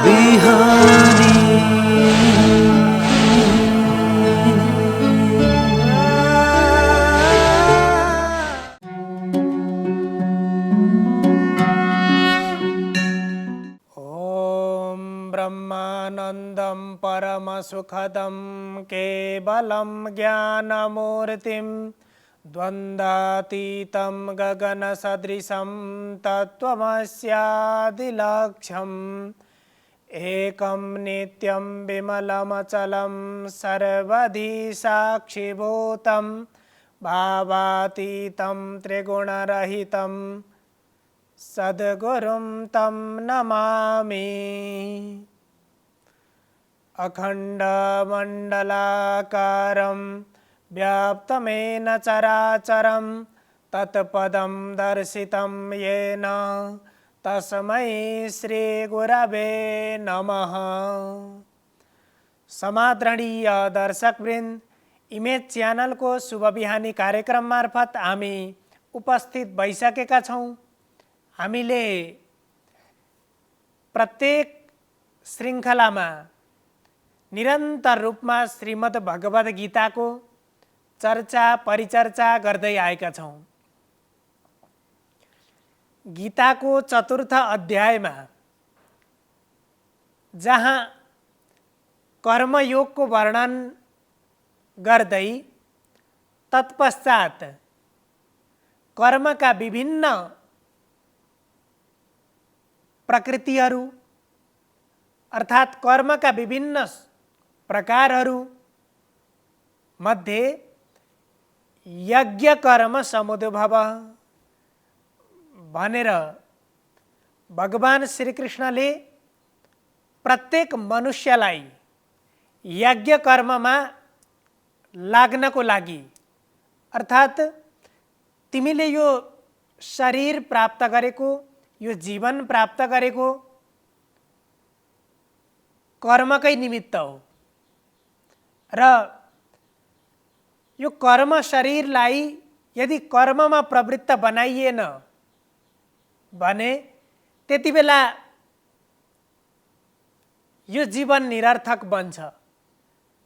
बिहानी। ओम ब्रह्मानंदं परमसुखदं केवलं ज्ञानमूर्तिं द्वन्द्वातीतं गगनसदृशं तत्त्वमस्यादिलक्ष्यम् एकं नित्यं विमलमचलं सर्वधि साक्षिभूतं भावातीतं त्रिगुणरहितं सद्गुरुं तं नमामि। अखण्डमण्डलाकारं व्याप्तमेन चराचरं तत्पदं दर्शितं येन तस्मै श्रीगुरवे नमः। समादरणीय दर्शकवृन्द, इमेज च्यानलको शुभ बिहानी कार्यक्रम मार्फत हामी उपस्थित भइसकेका छौँ। हामीले प्रत्येक श्रृङ्खलामा निरन्तर रूपमा श्रीमद् भगवद गीताको चर्चा परिचर्चा गर्दै आएका छौँ। गीताको चतुर्थ अध्यायमा जहाँ कर्मयोगको वर्णन गर्दै तत्पश्चात कर्मका विभिन्न प्रकृतिहरू अर्थात् कर्मका विभिन्न प्रकारहरू मध्ये यज्ञ कर्म समुद्भव भनेर भगवान श्रीकृष्णले प्रत्येक मनुष्यलाई यज्ञ कर्ममा लाग्नको लागि अर्थात् तिमीले यो शरीर प्राप्त गरेको, यो जीवन प्राप्त गरेको कर्मकै निमित्त हो र यो कर्म शरीरलाई यदि कर्ममा प्रवृत्त बनाइएन भने त्यति बेला यो जीवन निरर्थक बन्छ।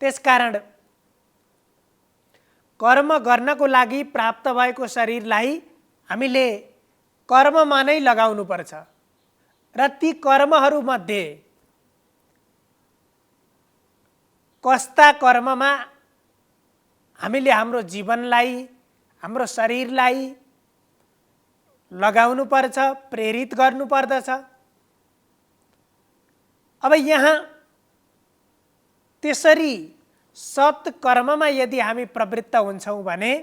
त्यसकारण कर्म गर्नको लागि प्राप्त भएको शरीरलाई हामीले कर्ममा नै लगाउनुपर्छ र ती कर्महरूमध्ये कस्ता कर्ममा हामीले हाम्रो जीवनलाई, हाम्रो शरीरलाई लगाउनुपर्छ, प्रेरित गर्नुपर्दछ। अब यहाँ त्यसरी सत्कर्ममा यदि हामी प्रवृत्त हुन्छौँ भने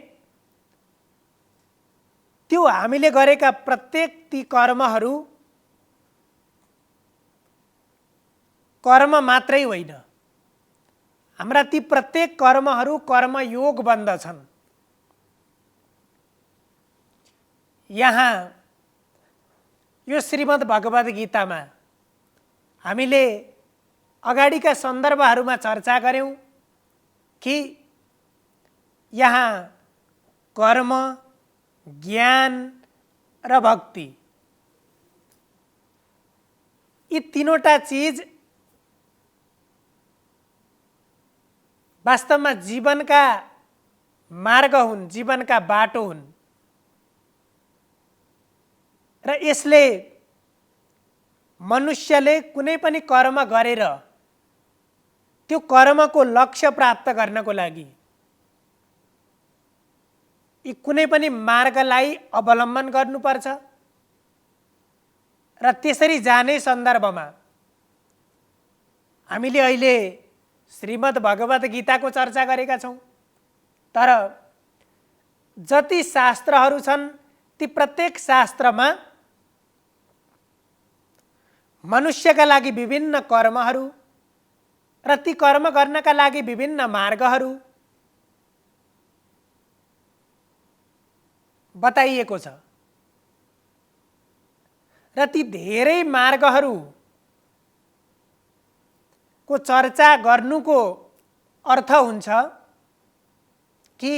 त्यो हामीले गरेका प्रत्येक ती कर्महरू कर्म मात्रै होइन, हाम्रा ती प्रत्येक कर्महरू कर्मयोग बन्दछन्। यहाँ यो श्रीमद् भगवद गीतामा हामीले अगाडिका सन्दर्भहरूमा चर्चा गर्यौं कि यहाँ कर्म, ज्ञान र भक्ति यी तीनवटा चीज वास्तवमा जीवनका मार्ग हुन्, जीवनका बाटो हुन् र यसले मनुष्यले कुनै पनि कर्म गरेर त्यो कर्मको लक्ष्य प्राप्त गर्नको लागि यी कुनै पनि मार्गलाई अवलम्बन गर्नुपर्छ र त्यसरी जाने सन्दर्भमा हामीले अहिले श्रीमद् भगवद गीताको चर्चा गरेका छौँ। तर जति शास्त्रहरू छन् ती प्रत्येक शास्त्रमा मनुष्यका लागि विभिन्न कर्महरू र ती कर्म गर्नका लागि विभिन्न मार्गहरू बताइएको छ र ती धेरै मार्गहरूको चर्चा गर्नुको अर्थ हुन्छ कि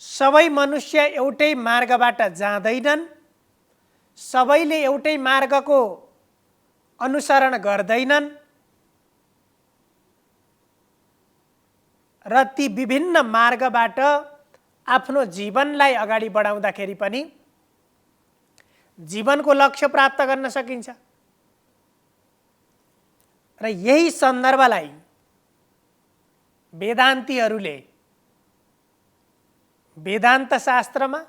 सबै मनुष्य एउटै मार्गबाट जाँदैनन्, सबैले एउटै मार्गको अनुसरण गर्दैनन् र ती विभिन्न मार्गबाट आफ्नो जीवनलाई अगाडि बढाउँदाखेरि पनि जीवनको लक्ष्य प्राप्त गर्न सकिन्छ। र यही सन्दर्भलाई वेदान्तीहरूले वेदान्त शास्त्रमा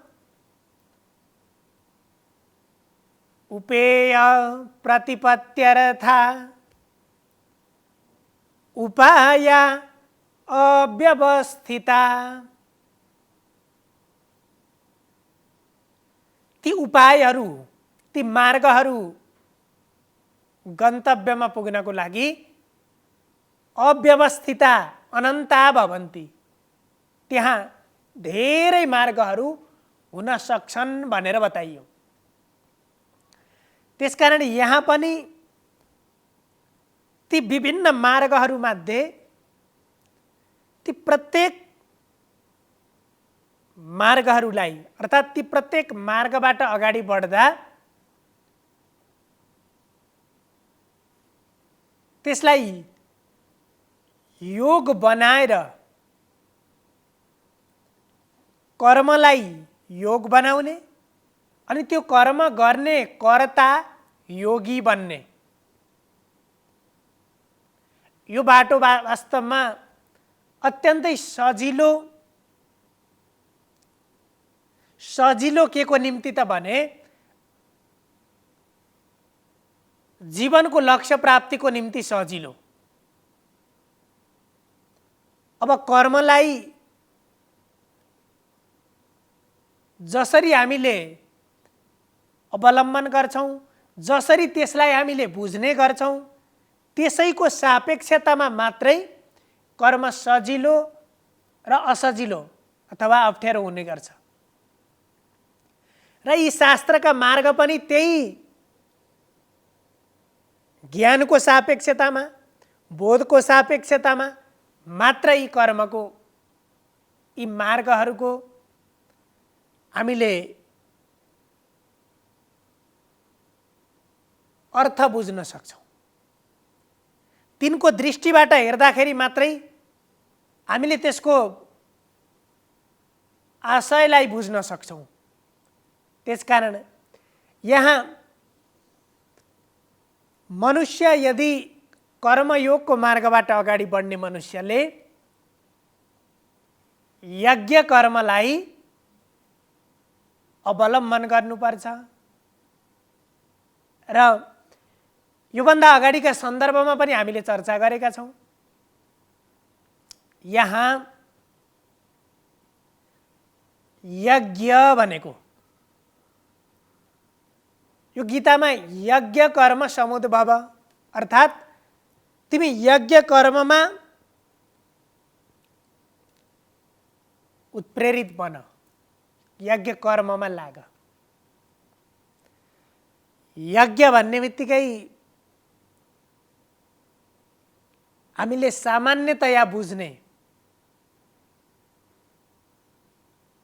उपेय प्रतिपत्त्यर्था उपाय अव्यवस्थिता, ती उपायहरू ती मार्गहरू गन्तव्यमा पुग्नको लागि अव्यवस्थिता अनन्ता भवन्ति, त्यहाँ धेरै मार्गहरू हुन सक्छन् भनेर बताइयो। त्यसकारण यहाँ पनि ती विभिन्न मार्गहरूमध्ये ती प्रत्येक मार्गहरूलाई अर्थात् ती प्रत्येक मार्गबाट अगाडि बढ्दा त्यसलाई योग बनाएर कर्मलाई योग बनाउने अनि त्यो कर्म गर्ने कर्ता योगी बन्ने, यो बाटो वास्तवमा अत्यन्तै सजिलो के को निम्ति त भने जीवनको लक्ष्य प्राप्तिको निम्ति सजिलो। अब कर्मलाई जसरी हामीले अवलम्बन गर्छौं, जसरी त्यसलाई हामीले बुझ्ने गर्छौं, त्यसैको सापेक्षतामा मात्रै कर्म सजिलो र असजिलो अथवा अप्ठ्यारो हुने गर्छ। र यी शास्त्रका मार्ग पनि त्यही ज्ञानको सापेक्षतामा, बोधको सापेक्षतामा मात्र यी कर्मको, यी मार्गहरूको हामीले अर्थ बुझ्न सक्छौं। तिनको दृष्टिबाट हेर्दाखेरि मात्रै हामीले त्यसको आशयलाई बुझ्न सक्छौं। त्यसकारण यहाँ मनुष्य यदि कर्मयोगको मार्गबाट अगाडि बढ्ने मनुष्यले यज्ञ कर्मलाई अवलम्बन गर्नुपर्छ। र योभन्दा अगाडिका सन्दर्भमा पनि हामीले चर्चा गरेका छौं। यहाँ यज्ञ भनेको यो गीतामा यज्ञ कर्म समुद्भव अर्थात् तिमी यज्ञ कर्ममा उत्प्रेरित बन, यज्ञ कर्ममा लाग। यज्ञ भन्ने बित्तिकै हामीले सामान्यतया बुझ्ने,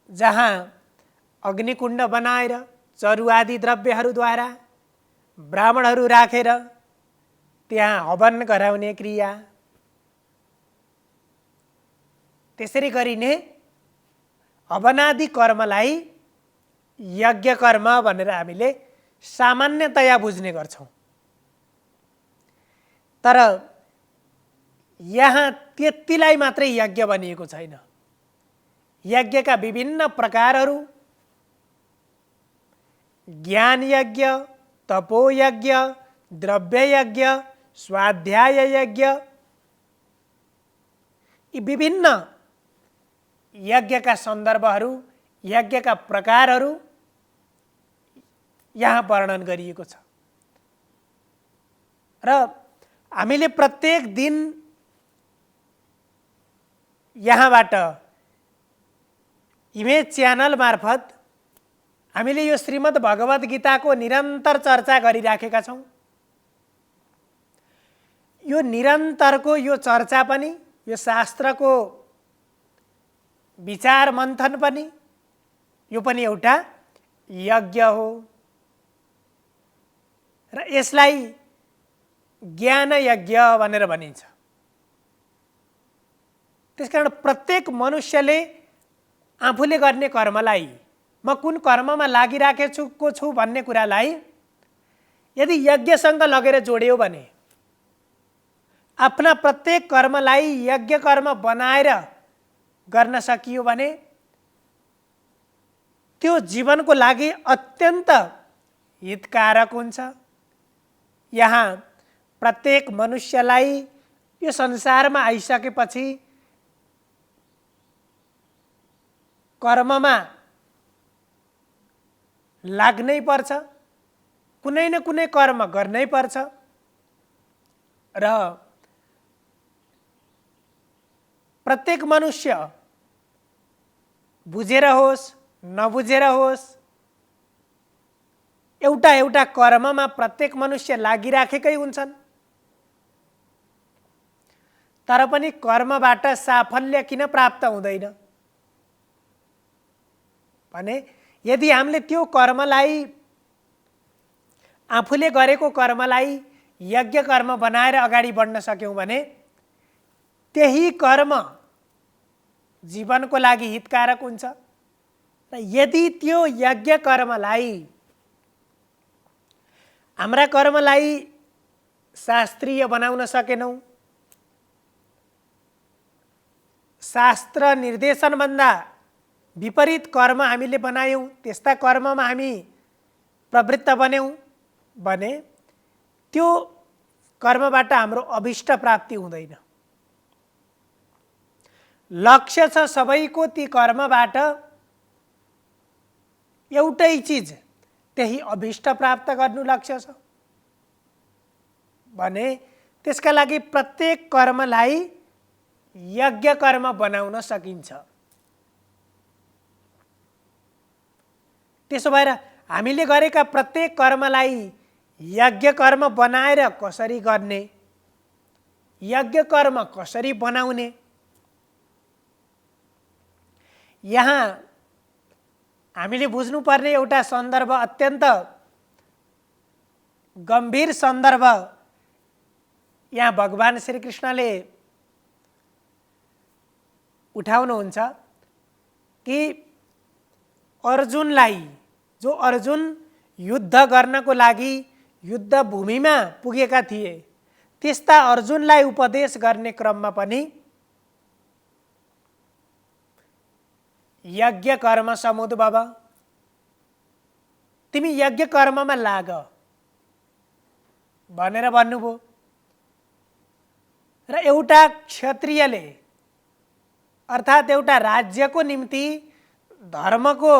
जहाँ अग्निकुण्ड बनाएर चरुआदि द्रव्यहरूद्वारा ब्राह्मणहरू राखेर त्यहाँ हवन गराउने क्रिया, त्यसरी गरिने हवनादि कर्मलाई यज्ञ कर्म भनेर हामीले सामान्यतया बुझ्ने गर्छौं। तर यहाँ त्यतिलाई मात्रै यज्ञ भनिएको छैन। यज्ञका विभिन्न प्रकारहरू ज्ञान यज्ञ, तपो यज्ञ, द्रव्य यज्ञ, स्वाध्याय यज्ञ, यी विभिन्न यज्ञका सन्दर्भहरू, यज्ञका प्रकारहरू यहाँ वर्णन गरिएको छ। र हामीले प्रत्येक दिन यहाँबाट इमेज च्यानल मार्फत हामीले यो श्रीमद् भगवत गीताको निरन्तर चर्चा गरिराखेका छौं। यो निरन्तरको यो चर्चा पनि, यो शास्त्रको विचार मन्थन पनि, यो पनि एउटा यज्ञ हो। र यसलाई ज्ञान यज्ञ भनेर भनिन्छ। त्यसकारण प्रत्येक मनुष्यले आफूले गर्ने कर्मलाई, म कुन कर्ममा लागिराखेको छु भन्ने कुरालाई यदि यज्ञसँग लगेर जोड्यो भने, आफ्ना प्रत्येक कर्मलाई यज्ञ कर्म बनाएर गर्न सकियो भने त्यो जीवनको लागि अत्यन्त हितकारक हुन्छ। यहाँ प्रत्येक मनुष्यलाई यो संसारमा आइसकेपछि कर्ममा लाग्नै पर्छ, कुनै न कुनै कर्म गर्नै पर्छ र प्रत्येक मनुष्य बुझेर होस् नबुझेर होस् एउटा एउटा कर्ममा प्रत्येक मनुष्य लागिराखेकै हुन्छन्। तर पनि कर्मबाट साफल्य किन प्राप्त हुँदैन भने यदि हामीले त्यो कर्मलाई, आफूले गरेको कर्मलाई यज्ञ कर्म बनाएर अगाडि बढ्न सक्यौं भने त्यही कर्म जीवनको लागि हितकारक हुन्छ। र यदि त्यो यज्ञ कर्मलाई, हाम्रा कर्मलाई शास्त्रीय बनाउन सकेनौं, शास्त्र निर्देशनभन्दा विपरीत कर्म हामीले बनायौं, त्यस्ता कर्ममा हामी प्रवृत्त बन्यौं भने त्यो कर्मबाट हाम्रो अभिष्ट प्राप्ति हुँदैन। लक्ष्य छ सबैको ती कर्मबाट एउटै चिज, त्यही अभिष्ट प्राप्त गर्नु लक्ष्य छ भने त्यसका लागि प्रत्येक कर्मलाई यज्ञ कर्म बनाउन सकिन्छ। त्यसो भएर हामीले गरेका प्रत्येक कर्मलाई यज्ञ कर्म बनाएर कसरी गर्ने, यज्ञ कर्म कसरी बनाउने, यहाँ हामीले बुझ्नुपर्ने एउटा सन्दर्भ, अत्यन्त गम्भीर सन्दर्भ यहाँ भगवान श्री कृष्णले उठाउनुहुन्छ कि अर्जुनलाई, जो अर्जुन युद्ध गर्नको लागि युद्ध भूमिमा पुगेका थिए, त्यस्ता अर्जुनलाई उपदेश गर्ने क्रममा पनि यज्ञ कर्म समुद्भव, तिमी यज्ञ कर्ममा लाग भनेर भन्नुभयो। र एउटा क्षत्रियले अर्थात् एउटा राज्यको निम्ति, धर्मको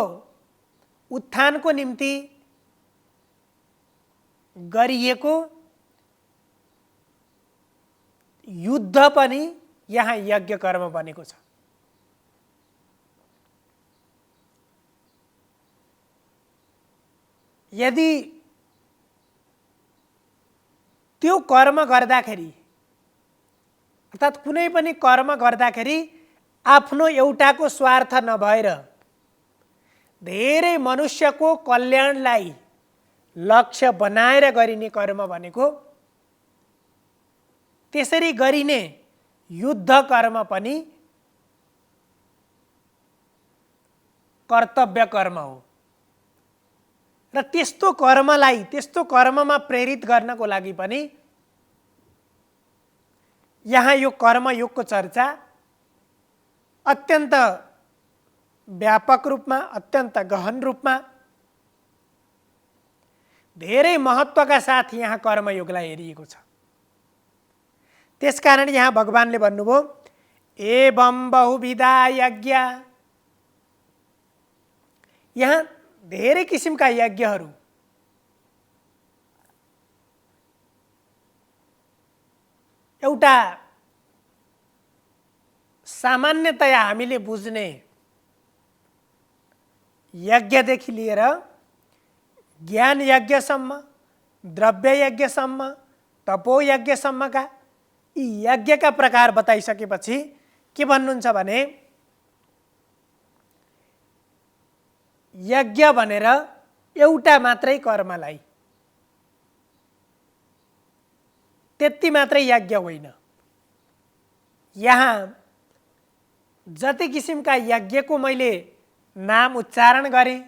उत्थानको निम्ति गरिएको युद्ध पनि यहाँ यज्ञ कर्म बनेको छ। यदि त्यो कर्म गर्दाखेरि, अर्थात् कुनै पनि कर्म गर्दाखेरि आफ्नो एउटाको स्वार्थ नभएर धेरै मनुष्यको कल्याणलाई लक्ष्य बनाएर गरिने कर्म भनेको, त्यसरी गरिने युद्ध कर्म पनि कर्तव्य कर्म हो। र त्यस्तो कर्मलाई, त्यस्तो कर्ममा प्रेरित गर्नको लागि पनि यहाँ यो कर्मयोगको चर्चा अत्यन्त व्यापक रूपमा, अत्यन्त गहन रूपमा, धेरै महत्त्वका साथ यहाँ कर्मयोगलाई हेरिएको छ। त्यसकारण यहाँ भगवानले भन्नुभयो एवं बहुविधा यज्ञ, यहाँ धेरै किसिमका यज्ञहरू, एउटा सामान्यतया हामीले बुझ्ने यज्ञदेखि लिएर ज्ञान यज्ञसम्म, द्रव्य यज्ञसम्म, तपो यज्ञसम्मका यी यज्ञका प्रकार बताइसकेपछि के भन्नुहुन्छ भने यज्ञ भनेर एउटा मात्रै कर्मलाई, त्यति मात्रै यज्ञ होइन। यहाँ जति किसिमका यज्ञको मैले नाम उच्चारण गरेँ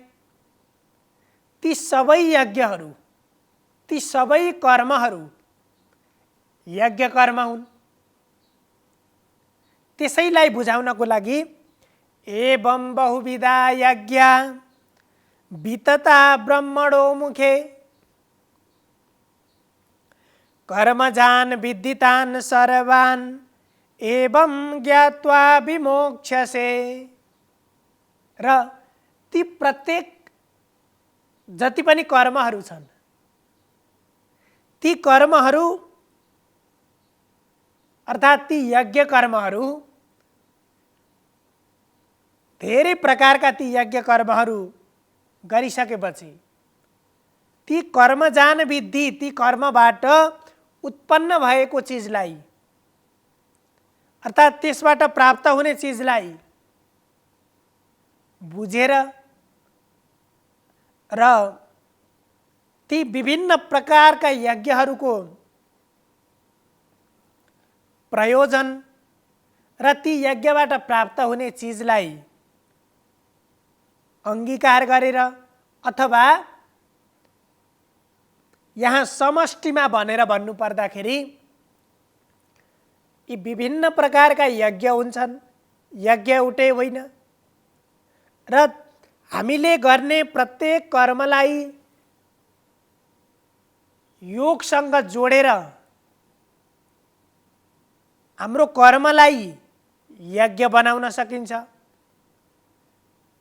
ती सबै यज्ञहरू, ती सबै कर्महरू यज्ञ कर्म हुन्। त्यसैलाई बुझाउनको लागि एवं बहुविधा यज्ञ वितता ब्रह्मणो मुखे कर्मजान विदितान सर्वान् एवं ज्ञात्वा विमोक्ष्यसे। र ती प्रत्येक जति पनि कर्महरू छन् ती कर्महरू अर्थात् ती यज्ञ कर्महरू, धेरै प्रकारका ती यज्ञ कर्महरू गरिसकेपछि ती कर्मजान विद्धि, ती कर्मबाट उत्पन्न भएको चिजलाई अर्थात् त्यसबाट प्राप्त हुने चिजलाई बुझेर र ती विभिन्न प्रकारका यज्ञहरूको प्रयोजन र ती यज्ञबाट प्राप्त हुने चिजलाई अंगीकार गरेर अथवा यहाँ समष्टिमा भनेर भन्नु पर्दाखेरि यी विभिन्न प्रकारका यज्ञ हुन्छन्, यज्ञ एउटै होइन। र हामीले गर्ने प्रत्येक कर्मलाई योगसँग जोडेर हाम्रो कर्मलाई यज्ञ बनाउन सकिन्छ।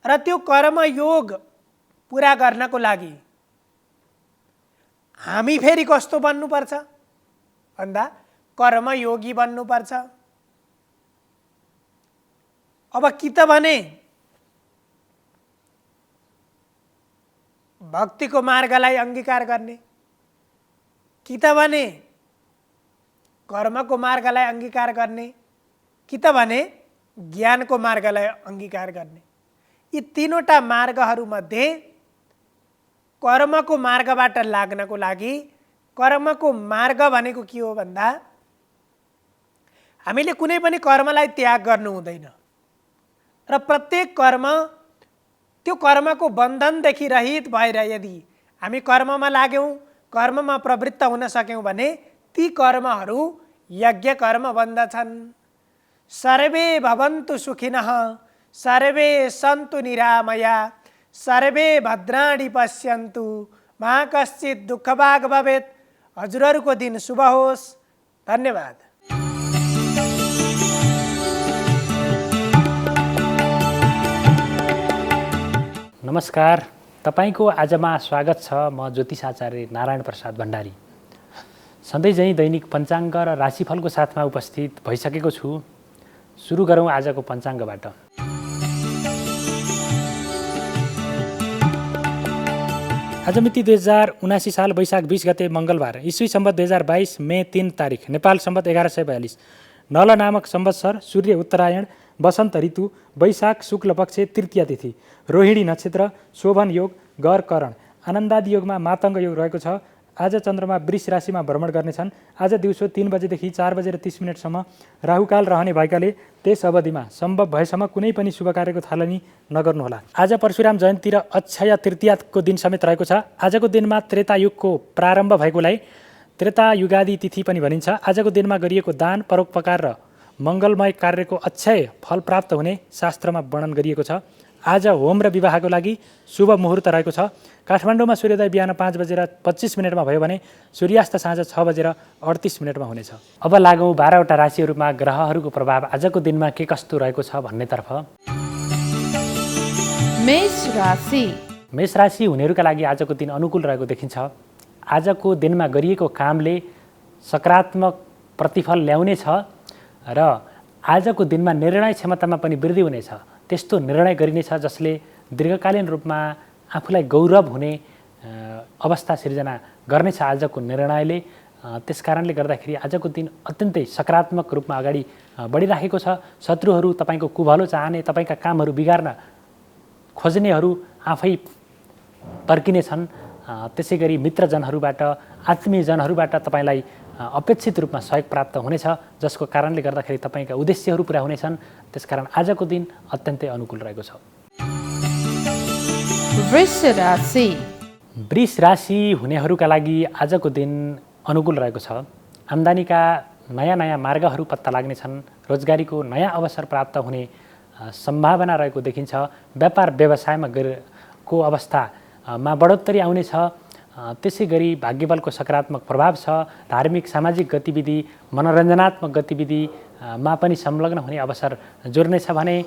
र त्यो कर्मयोग पुरा गर्नको लागि हामी फेरि कस्तो बन्नुपर्छ भन्दा कर्मयोगी बन्नुपर्छ। अब कि त भने भक्तिको मार्गलाई अंगीकार गर्ने, कि त भने कर्मको मार्गलाई अंगीकार गर्ने, कि त भने ज्ञानको मार्गलाई अंगीकार गर्ने। यी तीनवटा मार्गहरूमध्ये कर्मको मार्गबाट लाग्नको लागि कर्मको मार्ग भनेको के हो भन्दा हामीले कुनै पनि कर्मलाई त्याग गर्नु हुँदैन र प्रत्येक कर्म त्यो कर्मको बन्धनदेखि रहित भएर यदि हामी कर्ममा लाग्यौं, कर्ममा प्रवृत्त हुन सक्यौं भने ती कर्महरू यज्ञ कर्म बन्दछन्। सर्वे भवन्तु सुखिनः सर्वे सन्तु निरामया सर्वे भद्राणि पश्यन्तु मा कश्चित् दुःखभाग् भवेत्। हजुरहरूको दिन शुभ होस्। धन्यवाद। नमस्कार, तपाईको आजमा स्वागत छ। म ज्योतिष आचार्य नारायण प्रसाद भण्डारी सधैँ झैं दैनिक पञ्चाङ्ग र राशिफलको साथमा उपस्थित भइसकेको छु। सुरु गरौँ आजको पञ्चाङ्गबाट। आज मिति 2079 साल वैशाख 20 गते मंगलबार, ईस्वी सम्वत 2022 मे 3 तारिक, नेपाल सम्वत 1142, नल नामक संवत्सर, सूर्य उत्तरायण, वसन्त ऋतु, वैशाख शुक्ल पक्ष, तृतीया तिथि, रोहिणी नक्षत्र, शोभन योग, गर करण, आनन्दादि योगमा मातङ्ग योग रहेको छ। आज चन्द्रमा वृष राशिमा भ्रमण गर्नेछन्। आज दिउँसो 3 बजेदेखि 4 बजेर 30 मिनटसम्म राहुकाल रहने भएकाले त्यस अवधिमा सम्भव भएसम्म कुनै पनि शुभ कार्यको थालनी नगर्नुहोला। आज परशुराम जयन्ती र अक्षय तृतीयाको दिन समेत रहेको छ। आजको दिनमा त्रेता युगको प्रारम्भ भएकोलाई त्रेता युगादि तिथि पनि भनिन्छ। आजको दिनमा गरिएको दान, परोपकार र मङ्गलमय कार्यको अक्षय फल प्राप्त हुने शास्त्रमा वर्णन गरिएको छ। आज होम र विवाहको लागि शुभ मुहुर्त रहेको छ। काठमाडौँमा सूर्योदय बिहान 5 बजेर 25 मिनटमा भयो भने सूर्यास्त साँझ 6 बजेर 38 मिनटमा हुनेछ। अब लागौँ 12 वटा राशिहरूमा ग्रहहरूको प्रभाव आजको दिनमा के कस्तो रहेको छ भन्नेतर्फ। मेष राशि। मेष राशि हुनेहरूका लागि आजको दिन अनुकूल रहेको देखिन्छ। आजको दिनमा गरिएको कामले सकारात्मक प्रतिफल ल्याउने छ र आजको दिनमा निर्णय क्षमतामा पनि वृद्धि हुनेछ। त्यस्तो निर्णय गरिनेछ जसले दीर्घकालीन रूपमा आफूलाई गौरव हुने अवस्था सिर्जना गर्नेछ आजको निर्णयले। त्यसकारणले गर्दाखेरि आजको दिन अत्यन्तै सकारात्मक रूपमा अगाडि बढिराखेको छ। शत्रुहरू तपाईँको कुभलो चाहने, तपाईँका कामहरू बिगार्न खोज्नेहरू आफै तर्किनेछन्। त्यसै गरी मित्रजनहरूबाट, आत्मीयजनहरूबाट तपाईँलाई अपेक्षित रूपमा सहयोग प्राप्त हुनेछ, जसको कारणले गर्दाखेरि तपाईँका उद्देश्यहरू पुरा हुनेछन्। त्यसकारण आजको दिन अत्यन्तै अनुकूल रहेको छ। वृष राशि। वृष राशि हुनेहरूका लागि आजको दिन अनुकूल रहेको छ। आम्दानीका नयाँ नयाँ मार्गहरू पत्ता लाग्नेछन्। रोजगारीको नयाँ अवसर प्राप्त हुने सम्भावना रहेको देखिन्छ। व्यापार व्यवसायमा को अवस्थामा बढोत्तरी आउनेछ। त्यसै गरी भाग्यबलको सकारात्मक प्रभाव छ। धार्मिक सामाजिक गतिविधि, मनोरञ्जनात्मक गतिविधिमा पनि संलग्न हुने अवसर जोड्नेछ भने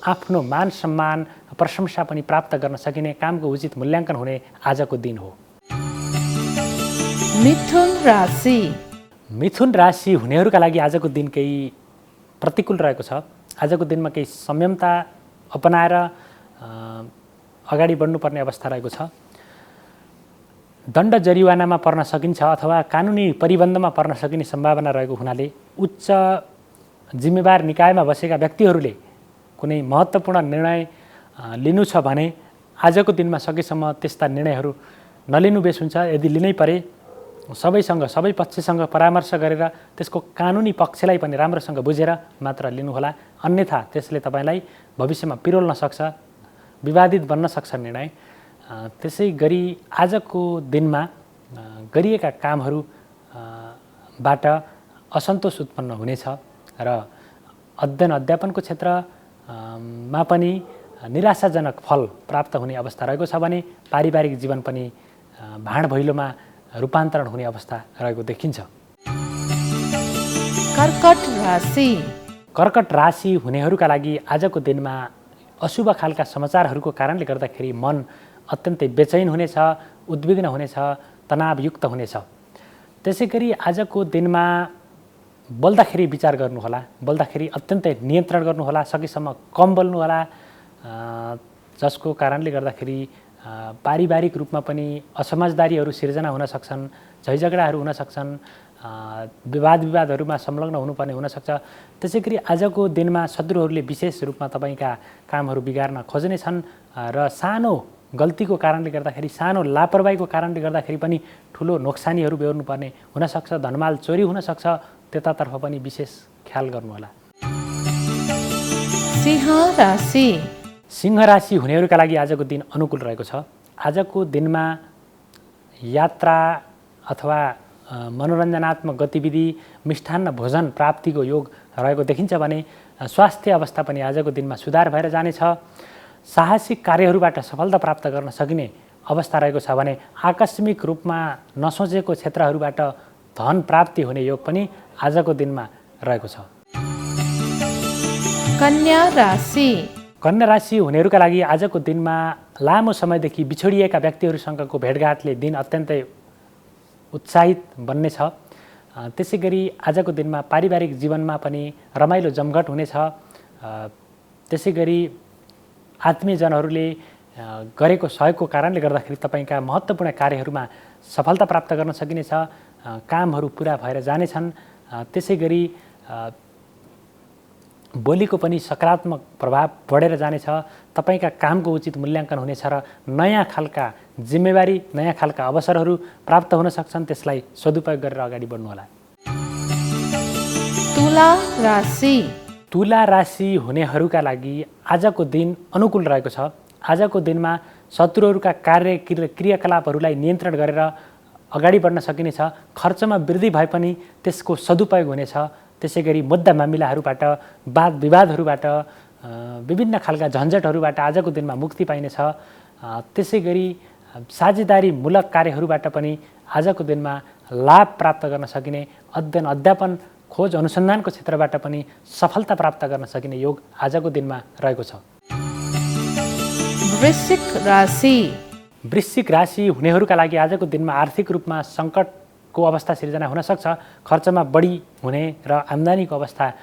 आफ्नो मान सम्मान प्रशंसा पनि प्राप्त गर्न सकिने, कामको उचित मूल्याङ्कन हुने आजको दिन हो। मिथुन राशि। मिथुन राशि हुनेहरूका लागि आजको दिन केही प्रतिकूल रहेको छ। आजको दिनमा केही संयमता अपनाएर अगाडि बढ्नुपर्ने अवस्था रहेको छ। दण्ड जरिवानामा पर्न सकिन्छ अथवा कानुनी परिबन्धमा पर्न सकिने सम्भावना रहेको हुनाले उच्च जिम्मेवार निकायमा बसेका व्यक्तिहरूले कुनै महत्त्वपूर्ण निर्णय लिनु छ भने आजको दिनमा सकेसम्म त्यस्ता निर्णयहरू नलिनु बेस हुन्छ। यदि लिनै परे सबै पक्षसँग परामर्श गरेर त्यसको कानुनी पक्षलाई पनि राम्रोसँग बुझेर मात्र लिनुहोला, अन्यथा त्यसले तपाईँलाई भविष्यमा पिरोल्न सक्छ, विवादित बन्न सक्छ निर्णय। त्यसै गरी आजको दिनमा गरिएका कामहरूबाट असन्तोष उत्पन्न हुनेछ र अध्ययन अध्यापनको क्षेत्रमा पनि निराशाजनक फल प्राप्त हुने अवस्था रहेको छ भने पारिवारिक जीवन पनि भाँड भैलोमा रूपान्तरण हुने अवस्था रहेको देखिन्छ। कर्कट राशि। कर्कट राशि हुनेहरूका लागि आजको दिनमा अशुभ खालका समाचारहरूको कारणले गर्दाखेरि मन अत्यन्तै बेचैन हुनेछ, उद्विग्न हुनेछ, तनावयुक्त हुनेछ। त्यसै गरी आजको दिनमा बोल्दाखेरि विचार गर्नुहोला, बोल्दाखेरि अत्यन्तै नियन्त्रण गर्नुहोला, सकेसम्म कम बोल्नुहोला, जसको कारणले गर्दाखेरि पारिवारिक रूपमा पनि असमझदारीहरू सिर्जना हुन सक्छन्, झैझगडाहरू हुन सक्छन्, विवादहरूमा संलग्न हुनुपर्ने हुनसक्छ। त्यसै गरी आजको दिनमा शत्रुहरूले विशेष रूपमा तपाईँका कामहरू बिगार्न खोज्नेछन् र सानो गल्तीको कारणले गर्दाखेरि, सानो लापरवाहीको कारणले गर्दाखेरि पनि ठुलो नोक्सानीहरू बेहोर्नुपर्ने हुनसक्छ, धनमाल चोरी हुनसक्छ। त्यतातर्फ पनि विशेष ख्याल गर्नुहोला। सिंह राशि। सिंह राशि हुनेहरूका लागि आजको दिन अनुकूल रहेको छ। आजको दिनमा यात्रा अथवा मनोरञ्जनात्मक गतिविधि, मिष्ठान्न भोजन प्राप्तिको योग रहेको देखिन्छ भने स्वास्थ्य अवस्था पनि आजको दिनमा सुधार भएर जानेछ। साहसिक कार्यहरूबाट सफलता प्राप्त गर्न सकिने अवस्था रहेको छ भने आकस्मिक रूपमा नसोचेको क्षेत्रहरूबाट धन प्राप्ति हुने योग पनि आजको दिनमा रहेको छ। कन्या राशि। कन्या राशि हुनेहरूका लागि आजको दिनमा लामो समयदेखि बिछोडिएका व्यक्तिहरूसँगको भेटघाटले दिन अत्यन्तै उत्साहित बन्नेछ। त्यसै गरी आजको दिनमा पारिवारिक जीवनमा पनि रमाइलो जमघट हुनेछ। त्यसै गरी आत्मीयजनहरूले गरेको सहयोगको कारणले गर्दाखेरि तपाईँका महत्त्वपूर्ण कार्यहरूमा सफलता प्राप्त गर्न सकिनेछ, कामहरू पुरा भएर जानेछन्। त्यसै गरी बोलीको पनि सकारात्मक प्रभाव बढेर जानेछ। तपाईँका कामको उचित मूल्याङ्कन हुनेछ र नयाँ खालका जिम्मेवारी, नयाँ खालका अवसरहरू प्राप्त हुन सक्छन्। त्यसलाई सदुपयोग गरेर अगाडि बढ्नुहोला। तुला राशि। तुला राशि हुनेहरूका लागि आजको दिन अनुकूल रहेको छ। आजको दिनमा शत्रुहरूका क्रियाकलापहरूलाई नियन्त्रण गरेर अगाडि बढ्न सकिनेछ। खर्चमा वृद्धि भए पनि त्यसको सदुपयोग हुनेछ। त्यसै गरी मुद्दा मामिलाहरूबाट, वाद विवादहरूबाट, विभिन्न खालका झन्झटहरूबाट आजको दिनमा मुक्ति पाइनेछ। त्यसै गरी साझेदारीमूलक कार्यहरूबाट पनि आजको दिनमा लाभ प्राप्त गर्न सकिने, अध्ययन अध्यापन खोज अनुसन्धानको क्षेत्रबाट पनि सफलता प्राप्त गर्न सकिने योग आजको दिनमा रहेको छ। वृश्चिक राशि। वृश्चिक राशि हुनेहरूका लागि आजको दिनमा आर्थिक रूपमा सङ्कटको अवस्था सिर्जना हुन सक्छ। खर्चमा बढी हुने र आम्दानीको अवस्था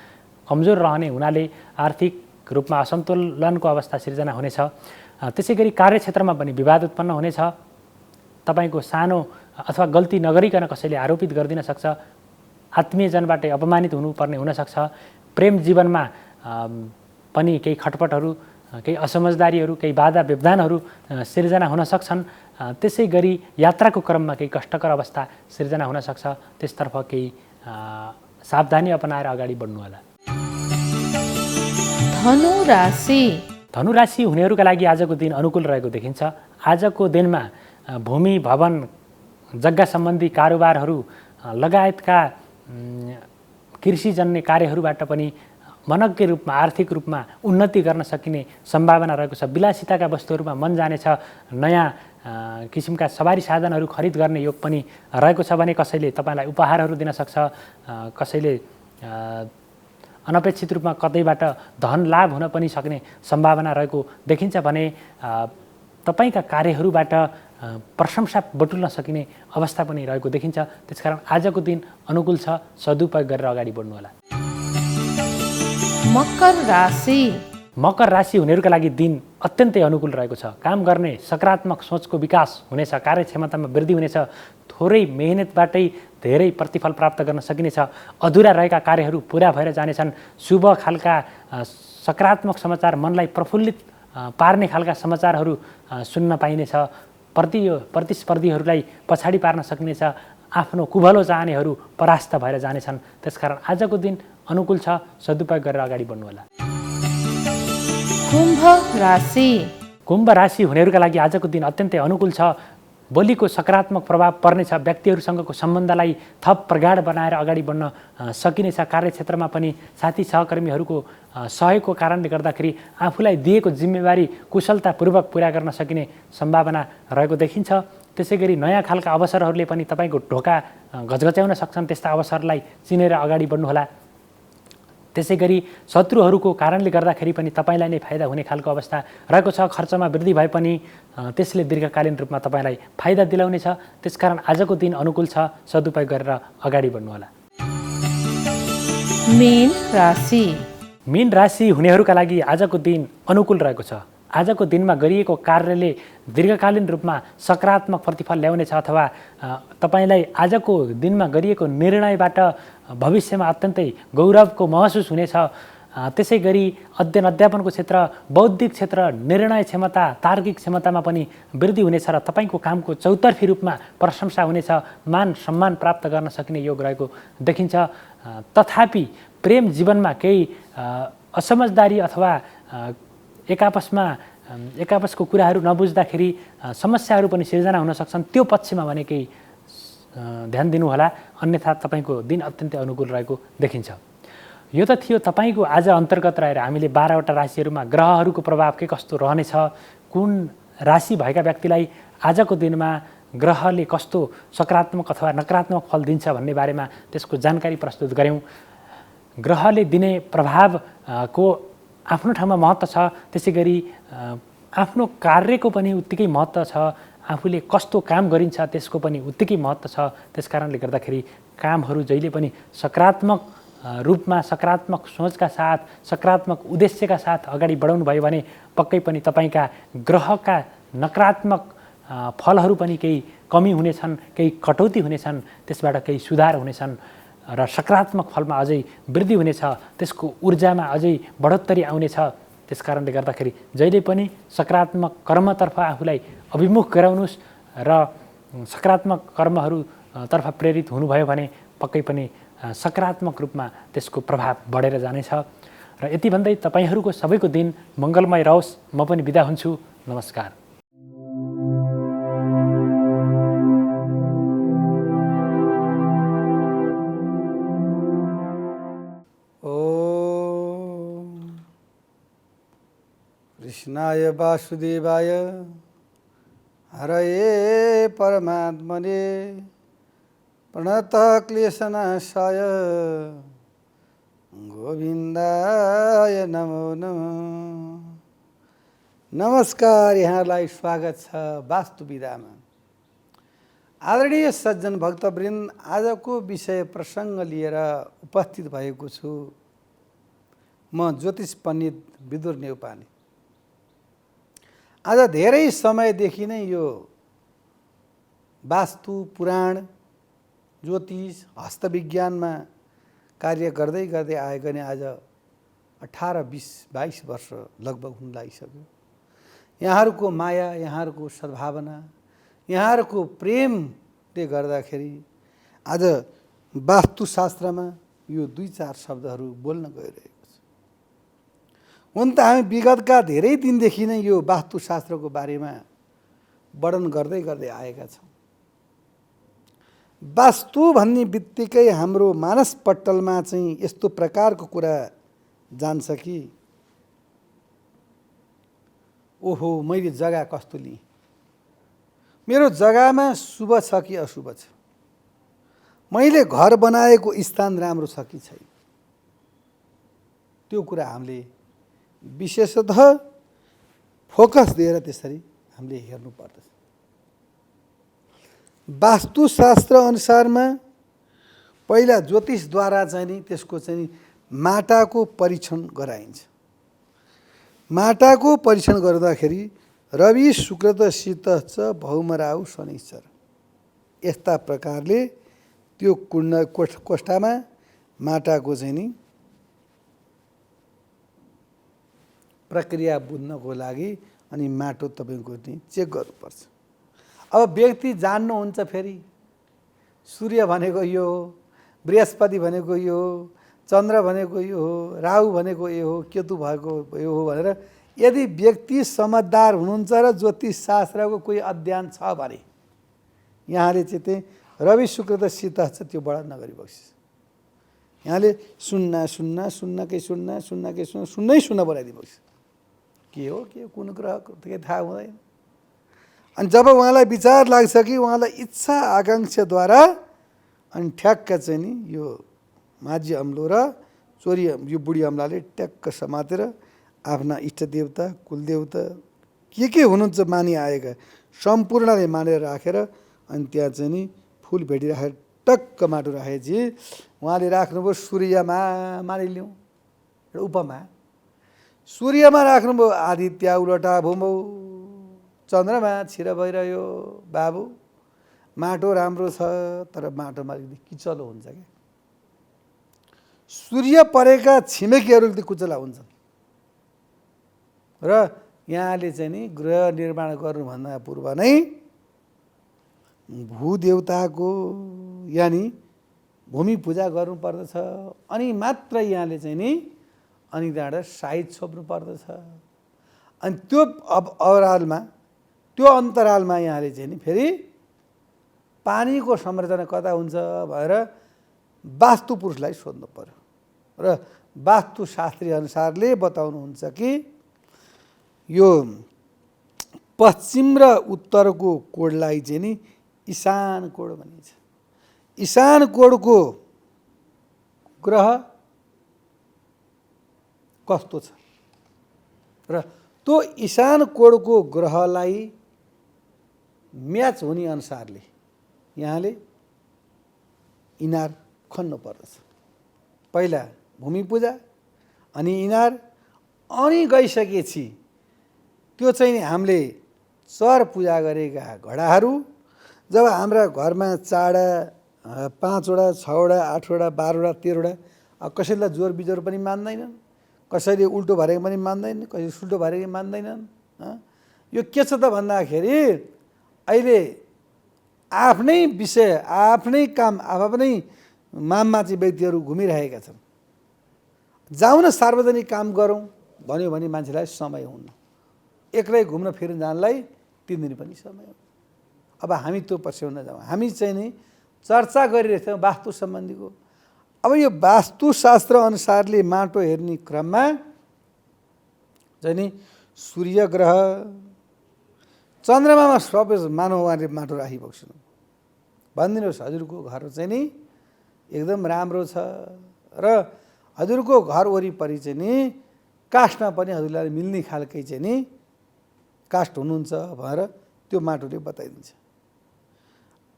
कमजोर रहने हुनाले आर्थिक रूपमा असन्तुलनको अवस्था सिर्जना हुनेछ। त्यसै गरी कार्यक्षेत्रमा पनि विवाद उत्पन्न हुनेछ। तपाईँको सानो अथवा गल्ती नगरिकन कसैले आरोपित गरिदिन सक्छ। आत्मीयजनबाट अपमानित हुनुपर्ने हुनसक्छ। प्रेम जीवनमा पनि केही खटपटहरू केही असमझदारीहरू, केही बाधा व्यवधानहरू सिर्जना हुन सक्छन्। त्यसै गरी यात्राको क्रममा केही कष्टकर अवस्था सिर्जना हुन सक्छ। त्यसतर्फ केही सावधानी अपनाएर अगाडि बढ्नुहोला। धनु राशि धनु राशि हुनेहरूका लागि आजको दिन अनुकूल रहेको देखिन्छ। आजको दिनमा भूमि, भवन, जग्गा सम्बन्धी कारोबारहरू लगायतका कृषिजन्य कार्यहरूबाट पनि मनज्ञ रूपमा, आर्थिक रूपमा उन्नति गर्न सकिने सम्भावना रहेको छ। विलासिताका वस्तुहरूमा मन जानेछ। नयाँ किसिमका सवारी साधनहरू खरिद गर्ने योग पनि रहेको छ भने कसैले तपाईँलाई उपहारहरू दिन सक्छ। कसैले अनपेक्षित रूपमा कतैबाट धन लाभ हुन पनि सक्ने सम्भावना रहेको देखिन्छ भने तपाईँका कार्यहरूबाट प्रशंसा बटुल्न सकिने अवस्था पनि रहेको देखिन्छ। त्यसकारण आजको दिन अनुकूल छ, सदुपयोग गरेर अगाडि बढ्नुहोला। मकर राशि मकर राशि हुनेहरूका लागि दिन अत्यन्तै अनुकूल रहेको छ। काम गर्ने सकारात्मक सोचको विकास हुनेछ। कार्यक्षमतामा वृद्धि हुनेछ। थोरै मेहनतबाटै धेरै प्रतिफल प्राप्त गर्न सकिनेछ। अधुरा रहेका कार्यहरू पुरा भएर जानेछन्। शुभ खालका सकारात्मक समाचार, मनलाई प्रफुल्लित पार्ने खालका समाचारहरू सुन्न पाइनेछ। प्रतिस्पर्धीहरूलाई पछाडि पार्न सकिनेछ। आफ्नो कुभलो चाहनेहरू परास्त भएर जानेछन्। त्यसकारण आजको दिन अनुकूल छ, सदुपयोग गरेर अगाडि बढ्नुहोला। कुम्भ राशि कुम्भ राशि हुनेहरूका लागि आजको दिन अत्यन्तै अनुकूल छ। बोलीको सकारात्मक प्रभाव पर्नेछ। व्यक्तिहरूसँगको सम्बन्धलाई थप प्रगाढ बनाएर अगाडि बढ्न सकिनेछ। कार्यक्षेत्रमा पनि साथी सहकर्मीहरूको सहयोगको कारणले गर्दाखेरि आफूलाई दिएको जिम्मेवारी कुशलतापूर्वक पुरा गर्न सकिने सम्भावना रहेको देखिन्छ। त्यसै गरी नयाँ खालका अवसरहरूले पनि तपाईँको ढोका घचघच्याउन सक्छन्। त्यस्ता अवसरलाई चिनेर अगाडि बढ्नुहोला। त्यसै गरी शत्रुहरूको कारणले गर्दाखेरि पनि तपाईँलाई नै फाइदा हुने खालको अवस्था रहेको छ। खर्चमा वृद्धि भए पनि त्यसले दीर्घकालीन रूपमा तपाईँलाई फाइदा दिलाउनेछ। त्यसकारण आजको दिन अनुकूल छ, सदुपयोग गरेर अगाडि बढ्नुहोला। मीन राशि मीन राशि हुनेहरूका लागि आजको दिन अनुकूल रहेको छ। आजको दिनमा गरिएको कार्यले दीर्घकालीन रूपमा सकारात्मक प्रतिफल ल्याउनेछ अथवा तपाईँलाई आजको दिनमा गरिएको निर्णयबाट भविष्यमा अत्यन्तै गौरवको महसुस हुनेछ। त्यसै गरी अध्ययन अध्यापनको क्षेत्र, बौद्धिक क्षेत्र, निर्णय क्षमता, तार्किक क्षमतामा पनि वृद्धि हुनेछ र तपाईँको कामको चौतर्फी रूपमा प्रशंसा हुनेछ। मान सम्मान प्राप्त गर्न सकिने योग रहेको देखिन्छ। तथापि प्रेम जीवनमा केही असमझदारी अथवा एकापसको कुराहरू नबुझ्दाखेरि समस्याहरू पनि सिर्जना हुन सक्छन्। त्यो पक्षमा भने केही ध्यान दिनुहोला, अन्यथा तपाईँको दिन अत्यन्तै अनुकूल रहेको देखिन्छ। यो त थियो तपाईँको आज अन्तर्गत रहेर हामीले 12वटा राशिहरूमा ग्रहहरूको प्रभाव के कस्तो रहनेछ, कुन राशि भएका व्यक्तिलाई आजको दिनमा ग्रहले कस्तो सकारात्मक अथवा नकारात्मक फल दिन्छ भन्ने बारेमा त्यसको जानकारी प्रस्तुत गऱ्यौँ। ग्रहले दिने प्रभावको आफ्नो ठाउँमा महत्त्व छ। त्यसै गरी आफ्नो कार्यको पनि उत्तिकै महत्त्व छ। आफूले कस्तो काम गरिन्छ त्यसको पनि उत्तिकै महत्त्व छ। त्यसकारणले गर्दाखेरि कामहरू जहिले पनि सकारात्मक रूपमा, सकारात्मक सोचका साथ, सकारात्मक उद्देश्यका साथ अगाडि बढाउनु भयो भने पक्कै पनि तपाईँका ग्रहका नकारात्मक फलहरू पनि केही कमी हुनेछन्, केही कटौती हुनेछन्, त्यसबाट केही सुधार हुनेछन् र सकारात्मक फलमा अझै वृद्धि हुनेछ। त्यसको ऊर्जामा अझै बढोत्तरी आउनेछ। त्यसकारणले गर्दाखेरि जहिले पनि सकारात्मक कर्मतर्फ आफूलाई अभिमुख गराउनुहोस् र सकारात्मक कर्महरूतर्फ प्रेरित हुनुभयो भने पक्कै पनि सकारात्मक रूपमा त्यसको प्रभाव बढेर जानेछ। र यति भन्दै तपाईँहरूको सबैको दिन मङ्गलमय रहोस्। म पनि बिदा हुन्छु। नमस्कार। कृष्णाय वासुदेवाय हरये परमात्मने प्रणतः क्लेशनाशाय गोविन्दाय नमो नमः। नमस्कार, यहाँलाई स्वागत छ वास्तु विधामा। आदरणीय सज्जन भक्तवृन्द, आजको विषय प्रसङ्ग लिएर उपस्थित भएको छु। म ज्योतिष पण्डित विदुर नेउपाने। आज धेरै समयदेखि नै यो वास्तु, पुराण, ज्योतिष, हस्तविज्ञानमा कार्य गर्दै गर्दै आएको नि आज 18, 20, 22 वर्ष लगभग हुन लागिसक्यो। यहाँहरूको माया, यहाँहरूको सद्भावना, यहाँहरूको प्रेमले गर्दाखेरि आज वास्तुशास्त्रमा यो 2-4 शब्दहरू बोल्न गइरहेको छ। हुन त हामी विगतका धेरै दिनदेखि नै यो वास्तुशास्त्रको बारेमा वर्णन गर्दै गर्दै आएका छौँ। वास्तु भन्ने बित्तिकै हाम्रो मानसपटलमा चाहिँ यस्तो प्रकारको कुरा जान्छ कि ओहो मैले जग्गा कस्तो लिएँ, मेरो जग्गामा शुभ छ कि अशुभ छ, मैले घर बनाएको स्थान राम्रो छ कि छैन, त्यो कुरा हामीले विशेषतः फोकस दिएर त्यसरी हामीले हेर्नु पर्दछ। वास्तुशास्त्र अनुसारमा पहिला ज्योतिषद्वारा चाहिँ नि त्यसको चाहिँ माटाको परीक्षण गराइन्छ। माटाको परीक्षण गर्दाखेरि रवि शुक्र त शीत च भौम राहु शनिश्चर यस्ता प्रकारले त्यो कोष्ठामा माटाको चाहिँ नि प्रक्रिया बुझ्नको लागि अनि माटो तपाईँको नि चेक गर्नुपर्छ। अब व्यक्ति जान्नुहुन्छ फेरि सूर्य भनेको यो हो, बृहस्पति भनेको यो हो, चन्द्र भनेको यो हो, राहु भनेको यो हो, केतु भएको यो हो भनेर यदि व्यक्ति समझदार हुनुहुन्छ र ज्योतिष शास्त्रको कोही अध्ययन छ भने यहाँले चाहिँ त्यही रवि शुक्र त शीत छ त्यो बढा नगरी बक्सिस यहाँले 0 0 0 कै 0 0 कै 0 0 0 बनाइदिनु बक्सिस के हो के कुन ग्रह के थाहा हुँदैन। अनि जब उहाँलाई विचार लाग्छ कि उहाँलाई इच्छा आकाङ्क्षाद्वारा अनि ठ्याक्क चाहिँ नि यो माझी अम्लो र चोरी यो बुढी अम्लाले ट्याक्क समातेर आफ्ना इष्टदेवता कुलदेवता के हुनुहुन्छ मानि आएका सम्पूर्णले मानेर राखेर अनि त्यहाँ चाहिँ नि फुल भेटिराखेर टक्क माटो राखेपछि उहाँले राख्नुभयो सूर्यमा मानिलिउँ एउटा उपमा। सूर्यमा राख्नुभयो आदित्य उलटा भुमौ, चन्द्रमा छिर भइरह्यो बाबु, माटो राम्रो छ तर माटोमा किचलो हुन्छ क्या। सूर्य परेका छिमेकीहरू कुचला हुन्छन् र यहाँले चाहिँ नि गृह निर्माण गर्नुभन्दा पूर्व नै भूदेवताको यानि भूमि पूजा गर्नुपर्दछ अनि मात्र यहाँले चाहिँ नि अनि त्यहाँबाट साइज छोप्नु पर्दछ। अनि त्यो अवरालमा त्यो अन्तरालमा यहाँले चाहिँ नि फेरि पानीको संरचना कता हुन्छ भनेर वास्तु पुरुषलाई सोध्नु पर्यो र वास्तुशास्त्री अनुसारले बताउनुहुन्छ कि यो पश्चिम र उत्तरको कोडलाई चाहिँ नि ईशान कोड भनिन्छ। ईशान कोडको ग्रह कस्तो छ र त्यो ईशान कोडको ग्रहलाई म्याच हुने अनुसारले यहाँले इनार खन्नु पर्दछ। पहिला भूमि पूजा अनि इनार अनि गइसकेपछि त्यो चाहिँ हामीले चर पूजा गरेका घडाहरू जब हाम्रा घरमा 4 5वटा 6वटा 8वटा 12वटा 13वटा कसैलाई जोर बिजोर पनि मान्दैनन्, कसैले उल्टो भरेको पनि मान्दैन, कसैले सुल्टो भरेको मान्दैनन्। यो के छ त भन्दाखेरि अहिले आफ्नै विषय आफ्नै काम आफ्नै माममाची व्यक्तिहरू घुमिरहेका छन्। जाउँ न सार्वजनिक काम गरौँ भन्यो भने मान्छेलाई समय हुन्न, एक्लै घुम्न फिर्न जानलाई 3 दिन पनि समय हुन्न। अब हामी त्यो पछ्याउन जाउँ। हामी चाहिँ नि चर्चा गरिरहेको छौँ वास्तु सम्बन्धीको। अब यो वास्तुशास्त्र अनुसारले माटो हेर्ने क्रममा चाहिँ नि सूर्य ग्रह चन्द्रमामा सबै मानव उहाँले माटो राखिबक्सनु भनिदिनुहोस् हजुरको घर चाहिँ नि एकदम राम्रो छ र हजुरको घर वरिपरि चाहिँ नि काष्टमा पनि हजुरलाई मिल्ने खालकै चाहिँ नि काष्ट हुनुहुन्छ भनेर त्यो माटोले बताइदिन्छ।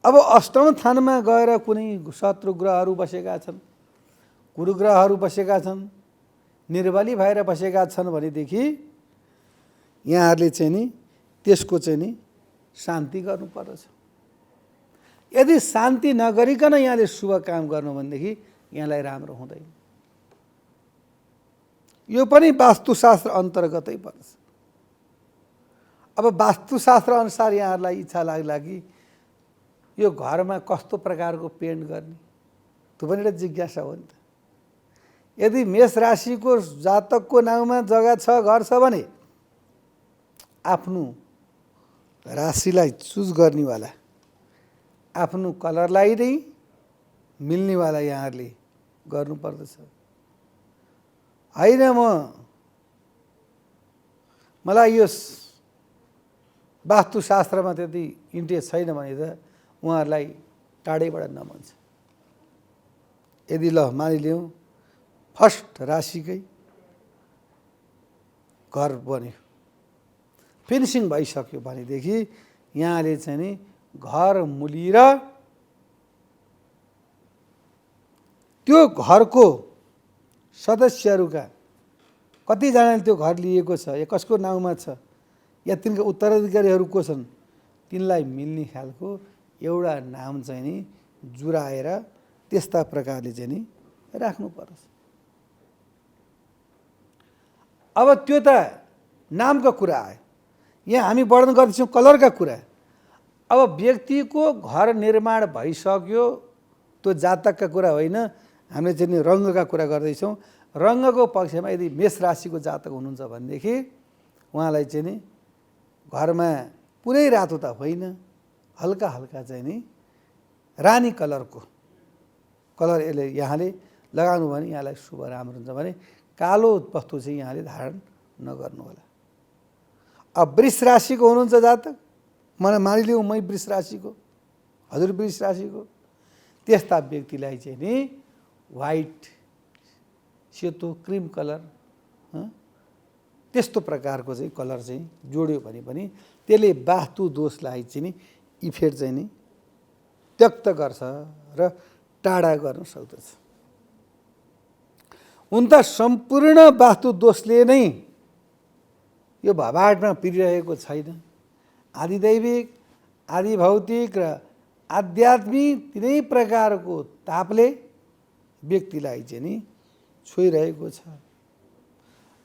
अब अष्टम स्थानमा गएर कुनै शत्रु ग्रहहरू बसेका छन्, कुरुग्रहहरू बसेका छन्, निर्बली भएर बसेका छन् भनेदेखि यहाँहरूले चाहिँ नि त्यसको चाहिँ नि शान्ति गर्नुपर्दछ। यदि शान्ति नगरिकन यहाँले शुभ काम गर्नु भनेदेखि यहाँलाई राम्रो हुँदैन। यो पनि वास्तुशास्त्र अन्तर्गतै पर्छ। अब वास्तुशास्त्र अनुसार यहाँहरूलाई इच्छा लाग्ला कि यो घरमा कस्तो प्रकारको पेन्ट गर्ने, त्यो पनि एउटा जिज्ञासा हो नि त। यदि मेष राशिको जातकको नाउँमा जग्गा छ, घर छ भने आफ्नो राशिलाई चुज गर्नेवाला, आफ्नो कलरलाई नै मिल्नेवाला यहाँहरूले गर्नुपर्दछ। होइन मलाई यो वास्तुशास्त्रमा त्यति इन्ट्रेस्ट छैन भने त उहाँहरूलाई टाढैबाट नमन छ। यदि ल मानिलिउँ फर्स्ट राशिकै घर बन्यो, फिनिसिङ भइसक्यो भनेदेखि यहाँले चाहिँ नि घर मुलेर त्यो घरको सदस्यहरूका कतिजनाले त्यो घर लिएको छ या कसको नाउँमा छ या तिनका उत्तराधिकारीहरू को छन्, तिनलाई मिल्ने खालको एउटा नाम चाहिँ नि जुराएर त्यस्ता प्रकारले चाहिँ नि राख्नुपर्छ। अब त्यो त नामको कुरा आयो, यहाँ हामी वर्णन गर्दैछौँ कलरका कुरा। अब व्यक्तिको घर निर्माण भइसक्यो, त्यो जातकका कुरा होइन, हामीले चाहिँ नि रङ्गका कुरा गर्दैछौँ। रङ्गको पक्षमा यदि मेष राशिको जातक हुनुहुन्छ भनेदेखि उहाँलाई चाहिँ नि घरमा पुरै रातो त होइन, हल्का हल्का चाहिँ नि रानी कलरको कलर यसले यहाँले लगाउनु भने यहाँलाई शुभ राम्रो हुन्छ भने कालो वस्तु चाहिँ यहाँले धारण नगर्नु होला। अब वृष राशिको हुनुहुन्छ जातक, मलाई मानिलिउँ मै वृष राशिको, हजुर वृष राशिको, त्यस्ता व्यक्तिलाई चाहिँ नि व्हाइट, सेतो, क्रिम कलर त्यस्तो प्रकारको चाहिँ कलर चाहिँ जोड्यो भने पनि त्यसले वास्तु दोषलाई चाहिँ नि इफेक्ट चाहिँ नि व्यक्त गर्छ र टाढा गर्न सक्दछ। हुन त सम्पूर्ण वास्तु दोषले नै यो भवाटमा पिरिरहेको छैन। आदिदैविक, आदि भौतिक र आध्यात्मिक तिनै प्रकारको तापले व्यक्तिलाई चाहिँ नि छोइरहेको छ।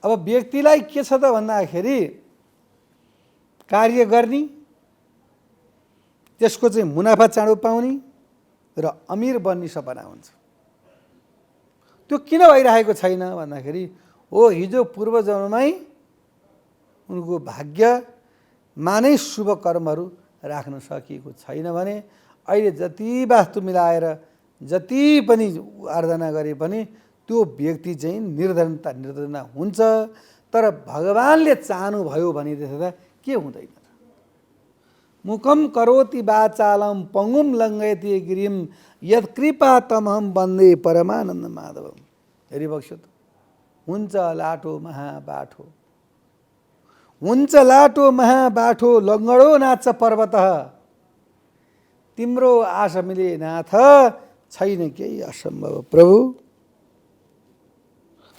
अब व्यक्तिलाई के छ त भन्दाखेरि कार्य गर्ने, त्यसको चाहिँ मुनाफा चाँडो पाउने र अमिर बन्ने सपना हुन्छ। त्यो किन भइरहेको छैन भन्दाखेरि हो हिजो पूर्वजन्ममै उनको भाग्यमा नै शुभ कर्महरू राख्न सकिएको छैन भने अहिले जति वास्तु मिलाएर जति पनि आराधना गरे पनि त्यो व्यक्ति चाहिँ निर्धनता हुन्छ। तर भगवानले चाहनुभयो भने त्यसो के हुँदैन। मुखम करोति वाचालम पङ्गुम लङ्घयति गिरिम यत्कृपा तमहम वन्दे परमानन्द माधवम। हेरिबक्स्यो त हुन्छ लाटो महाबाठो, हुन्छ लाटो महाबाठो लङ्गडो नाच पर्वत, तिम्रो आश मिले नाथ छैन केही असम्भव। प्रभु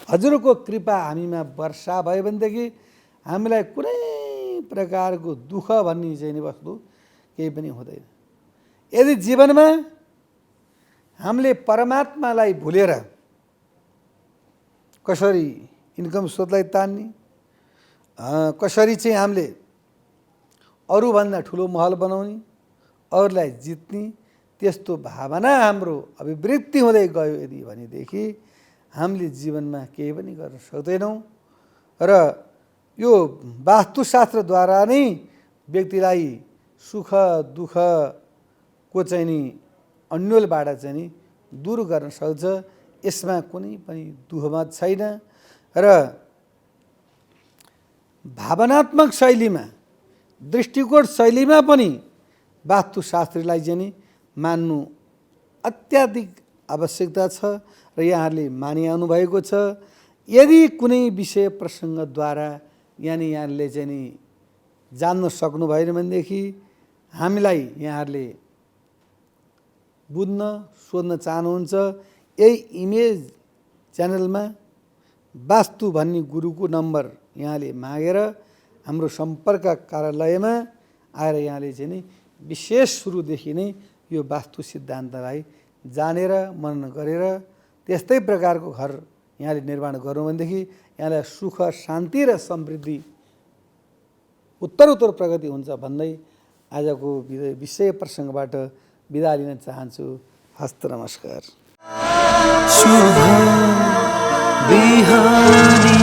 हजुरको कृपा हामीमा वर्षा भयो भनेदेखि हामीलाई कुनै प्रकारको दुःख भन्ने चाहिँ नि वस्तु केही पनि हुँदैन। यदि जीवनमा हामीले परमात्मालाई भुलेर कसरी इन्कम स्रोतलाई तान्ने, कसरी चाहिँ हामीले अरूभन्दा ठुलो महल बनाउने, अरूलाई जित्ने, त्यस्तो भावना हाम्रो अभिवृद्धि हुँदै गयो यदि भनेदेखि हामीले जीवनमा केही पनि गर्न सक्दैनौँ। र यो वास्तुशास्त्रद्वारा नै व्यक्तिलाई सुख दुःखको चाहिँ नि अन्योलबाट चाहिँ नि दूर गर्न सक्छ। यसमा कुनै पनि दुःखमत छैन। र भावनात्मक शैलीमा, दृष्टिकोण शैलीमा पनि वास्तुशास्त्रीलाई चाहिँ नि मान्नु अत्याधिक आवश्यकता छ र यहाँहरूले मानिआउनु भएको छ। यदि कुनै विषय प्रसङ्गद्वारा यहाँले चाहिँ नि जान्न सक्नु भएन भनेदेखि हामीलाई यहाँहरूले बुझ्न सोध्न चाहनुहुन्छ, यही इमेज च्यानलमा वास्तु भन्ने गुरुको नम्बर यहाँले मागेर हाम्रो सम्पर्क कार्यालयमा आएर यहाँले चाहिँ नि विशेष सुरुदेखि नै यो वास्तु सिद्धान्तलाई जानेर मनन गरेर त्यस्तै प्रकारको घर यहाँले निर्माण गर्नु भनेदेखि यहाँलाई सुख शान्ति र समृद्धि उत्तर प्रगति हुन्छ भन्दै आजको विषय प्रसङ्गबाट बिदा लिन चाहन्छु। हस्त नमस्कार। शुभ बिहानी।